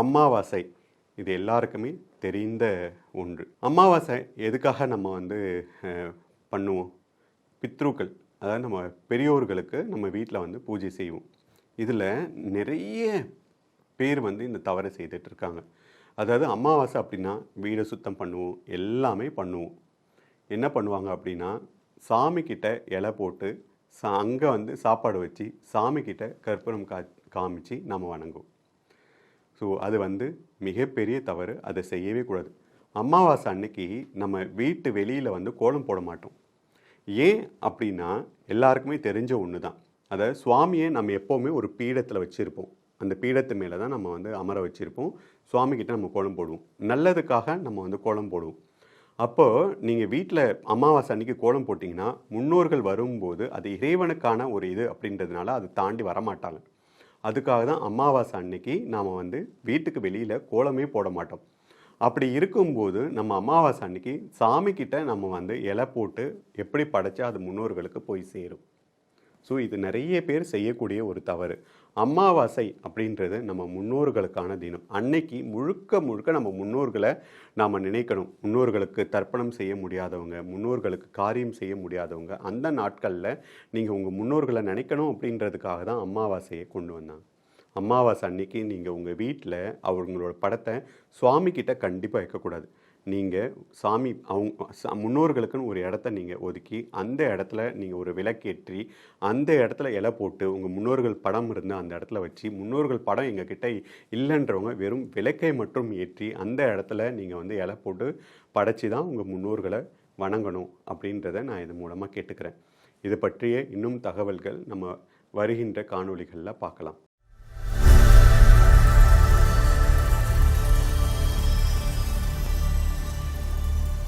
அமாவாசை இது எல்லாருக்குமே தெரிந்த ஒன்று. அமாவாசை எதுக்காக நம்ம பண்ணுவோம்? பித்ருக்கள், அதாவது நம்ம பெரியோர்களுக்கு நம்ம வீட்டில் பூஜை செய்வோம். இதில் நிறைய பேர் இந்த தவறை செய்துட்டு இருக்காங்க. அதாவது அமாவாசை அப்படின்னா வீடை சுத்தம் பண்ணுவோம், எல்லாமே பண்ணுவோம். என்ன பண்ணுவாங்க அப்படின்னா, சாமிக்கிட்ட இலை போட்டு அங்கே சாப்பாடு வச்சு சாமிக்கிட்ட கற்பூரம் காமிச்சு நம்ம வணங்குவோம். ஸோ அது மிகப்பெரிய தவறு. அதை செய்யவே கூடாது. அமாவாசை அன்னைக்கு நம்ம வீட்டு வெளியில் கோலம் போட மாட்டோம். ஏன் அப்படின்னா, எல்லாருக்குமே தெரிஞ்ச ஒன்று தான். அதாவது சுவாமியை நம்ம எப்போவுமே ஒரு பீடத்தில் வச்சுருப்போம். அந்த பீடத்து மேலே தான் நம்ம அமர வச்சுருப்போம். சுவாமிக்கிட்ட நம்ம கோலம் போடுவோம். நல்லதுக்காக நம்ம கோலம் போடுவோம். அப்போது நீங்கள் வீட்டில் அமாவாசை அன்னைக்கு கோலம் போட்டிங்கன்னா, முன்னோர்கள் வரும்போது அது இறைவனுக்கான ஒரு இது அப்படின்றதுனால அதை தாண்டி வரமாட்டாங்க. அதுக்காக தான் அமாவாசை அன்னைக்கு நாம் வீட்டுக்கு வெளியில் கோலமே போட மாட்டோம். அப்படி இருக்கும்போது நம்ம அமாவாசை அன்னைக்கு சாமிக்கிட்ட நம்ம இலை போட்டு எப்படி படைச்சா அது முன்னோர்களுக்கு போய் சேரும். ஸோ இது நிறைய பேர் செய்யக்கூடிய ஒரு தவறு. அமாவாசை அப்படின்றது நம்ம முன்னோர்களுக்கான தினம். அன்னைக்கு முழுக்க முழுக்க நம்ம முன்னோர்களை நாம் நினைக்கணும். முன்னோர்களுக்கு தர்ப்பணம் செய்ய முடியாதவங்க, முன்னோர்களுக்கு காரியம் செய்ய முடியாதவங்க, அந்த நாட்களில் நீங்கள் உங்கள் முன்னோர்களை நினைக்கணும் அப்படின்றதுக்காக தான் அமாவாசையை கொண்டு வந்தாங்க. அமாவாசை அன்னைக்கு நீங்கள் உங்கள் வீட்டில் அவங்களோட படத்தை சுவாமிக்கிட்ட கண்டிப்பாக வைக்கக்கூடாது. நீங்கள் முன்னோர்களுக்குன்னு ஒரு இடத்த நீங்கள் ஒதுக்கி அந்த இடத்துல நீங்கள் ஒரு விளக்கேற்றி அந்த இடத்துல இலை போட்டு உங்கள் முன்னோர்கள் படம் இருந்து அந்த இடத்துல வச்சு, முன்னோர்கள் படம் எங்ககிட்ட இல்லைன்றவங்க வெறும் விளக்கை மட்டும் ஏற்றி அந்த இடத்துல நீங்கள் இலை போட்டு படைச்சி தான் உங்கள் முன்னோர்களை வணங்கணும் அப்படின்றத நான் இது மூலமாக கேட்டுக்கிறேன். இது பற்றிய இன்னும் தகவல்கள் நம்ம வருகின்ற காணொளிகளில் பார்க்கலாம்.